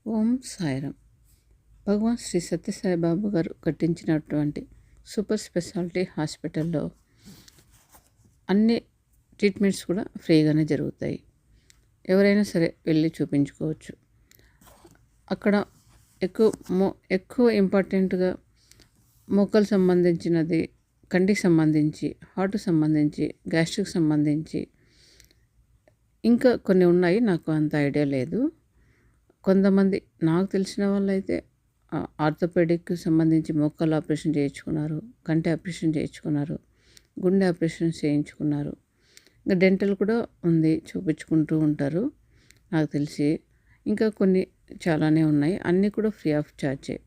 ఓం సాయిరామ్. భగవాన్ శ్రీ సత్యసాయిబాబా గారు కట్టించినటువంటి super speciality హాస్పిటల్లో అన్ని ట్రీట్మెంట్స్ కూడా ఫ్రీగానే జరుగుతాయి. ఎవరైనా సరే వెళ్ళి చూపించుకోవచ్చు. అక్కడ ఎక్కువ ఇంపార్టెంట్గా మోకాలు సంబంధించినది, కంటికి సంబంధించి, హార్ట్కి సంబంధించి, గ్యాస్ట్రిక్ సంబంధించి ఇంకా కొన్ని ఉన్నాయి. నాకు అంత ఐడియా లేదు. కొంతమంది నాకు తెలిసిన వాళ్ళైతే ఆర్థోపెడిక్కి సంబంధించి మోకాళ్ళ ఆపరేషన్ చేయించుకున్నారు, కంటి ఆపరేషన్ చేయించుకున్నారు, గుండె ఆపరేషన్ చేయించుకున్నారు. ఇంకా డెంటల్ కూడా ఉంది, చూపించుకుంటూ ఉంటారు నాకు తెలిసి. ఇంకా కొన్ని చాలానే ఉన్నాయి. అన్నీ కూడా ఫ్రీ ఆఫ్ ఛార్జే.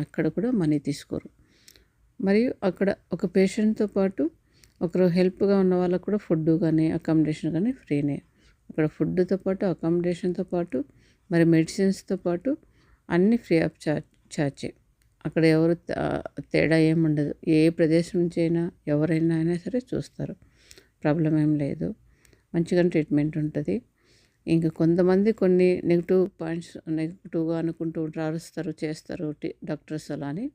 ఎక్కడ కూడా మనీ తీసుకోరు. మరియు అక్కడ ఒక పేషెంట్తో పాటు ఒకరు హెల్ప్గా ఉన్న వాళ్ళకు కూడా ఫుడ్ కానీ అకామిడేషన్ కానీ ఫ్రీనే. అక్కడ ఫుడ్తో పాటు అకామిడేషన్తో పాటు మరి మెడిసిన్స్తో పాటు అన్నీ ఫ్రీ ఆఫ్ ఛార్జే. అక్కడ ఎవరు తేడా ఏముండదు. ఏ ప్రదేశం నుంచి అయినా ఎవరైనా సరే చూస్తారు. ప్రాబ్లం ఏం లేదు. మంచిగా ట్రీట్మెంట్ ఉంటుంది. ఇంకా కొంతమంది కొన్ని నెగిటివ్గా అనుకుంటూ ఉంటారు, అరుస్తారు, చేస్తారు డాక్టర్స్ అలా అని.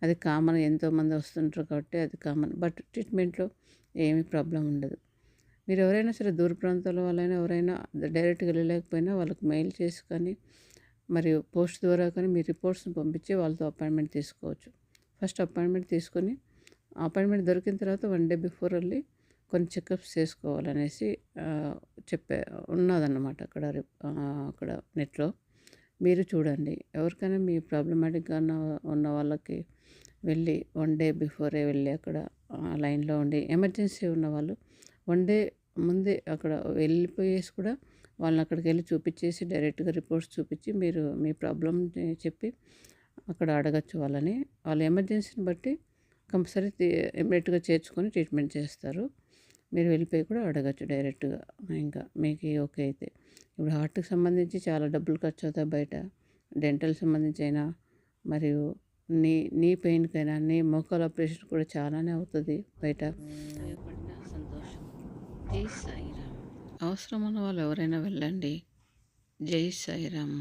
అది కామన్, ఎంతోమంది వస్తుంటారు కాబట్టి అది కామన్. బట్ ట్రీట్మెంట్లో ఏమీ ప్రాబ్లం ఉండదు. మీరు ఎవరైనా సరే దూర ప్రాంతాల వాళ్ళైనా ఎవరైనా డైరెక్ట్గా వెళ్ళలేకపోయినా వాళ్ళకి మెయిల్ చేసి కానీ మరియు పోస్ట్ ద్వారా కానీ మీ రిపోర్ట్స్ని పంపించి వాళ్ళతో అపాయింట్మెంట్ తీసుకోవచ్చు. ఫస్ట్ అపాయింట్మెంట్ తీసుకొని అపాయింట్మెంట్ దొరికిన తర్వాత 1 డే బిఫోర్ వెళ్ళి కొన్ని చెకప్స్ చేసుకోవాలనేసి ఉన్నదన్నమాట అక్కడ నెట్లో. మీరు చూడండి. ఎవరికైనా మీ ప్రాబ్లమాటిక్గా ఉన్న వాళ్ళకి వెళ్ళి 1 డే బిఫోరే వెళ్ళి అక్కడ లైన్లో ఉండి, ఎమర్జెన్సీ ఉన్న వాళ్ళు 1 డే ముందే అక్కడ వెళ్ళిపోయేసి కూడా వాళ్ళని అక్కడికి వెళ్ళి చూపించేసి డైరెక్ట్గా రిపోర్ట్స్ చూపించి మీరు మీ ప్రాబ్లమ్ చెప్పి అక్కడ అడగచ్చు వాళ్ళని. వాళ్ళ ఎమర్జెన్సీని బట్టి కంపల్సరీ ఇమ్మీడియట్గా చేర్చుకొని ట్రీట్మెంట్ చేస్తారు. మీరు వెళ్ళిపోయి కూడా అడగచ్చు డైరెక్ట్గా. ఇంకా మీకు ఓకే అయితే ఇప్పుడు హార్ట్కి సంబంధించి చాలా డబ్బులు ఖర్చు అవుతాయి బయట. డెంటల్ సంబంధించి అయినా మరియు నీ పెయిన్కైనా, నీ మోకాలు ఆపరేషన్ కూడా చాలానే అవుతుంది బయట. సంతోషం. జై సాయిరామ్. అవసరం ఉన్న వాళ్ళు ఎవరైనా వెళ్ళండి. జై సాయిరామ్.